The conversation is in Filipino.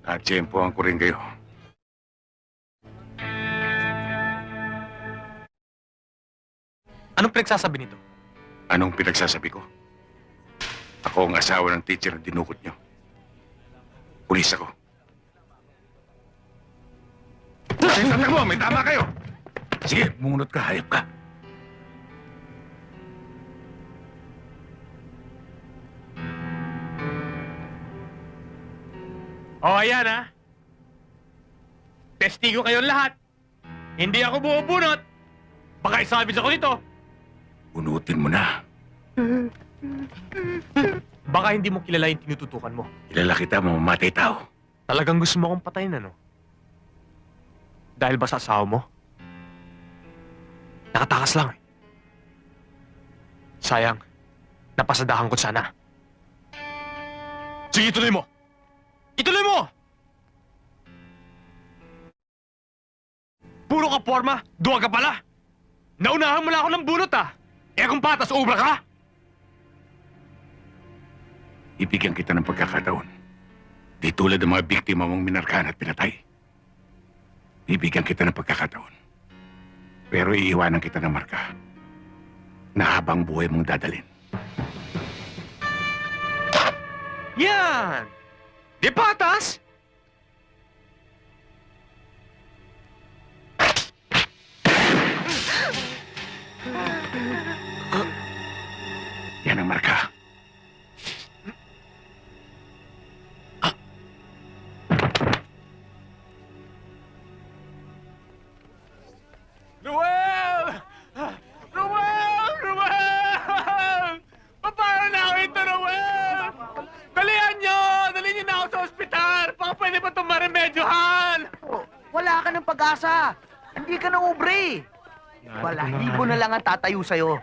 Natsyempohan ko rin kayo. Anong pinagsasabi nito? Anong pinagsasabi ko? Ako ang asawa ng teacher na dinukot nyo. Pulis ako. Tatag mo, may tama kayo! Sige, bumunot ka, hayop ka. Oh, ayan ha. Testigo kayong lahat. Hindi ako bumubunot. Baka isabis ako nito. Bunutin mo na. Baka hindi mo kilala yung tinututukan mo. Kilala kita, mamamatay tao. Talagang gusto mo akong patayin, ano? Dahil ba sa asawa mo? Nakatakas lang eh. Sayang, napasadahan ko sana. Sige, ituloy mo! Ituloy mo! Puro ka porma, duwag ka pala! Naunahan mo lang ako ng bunot ah! Eh kung patas, ubra ka! Ibigyan kita ng pagkakataon. Di tulad ng mga biktima mong minarkahan at pinatay. Ibigyan kita ng pagkakataon. Pero iiwanan kita ng marka na habang buhay mong dadalhin. Yan! Di patas! Yan ang marka. Ruel! Ruel! Ruel! Paano na ako ito, Ruel? Dalihan nyo! Dalihan nyo na ako sa ospital! Baka pwede ba itong maremedyohan? Oh, wala ka ng pag-asa. Hindi ka na ubre. Balahibo na lang ang tatayo sa'yo.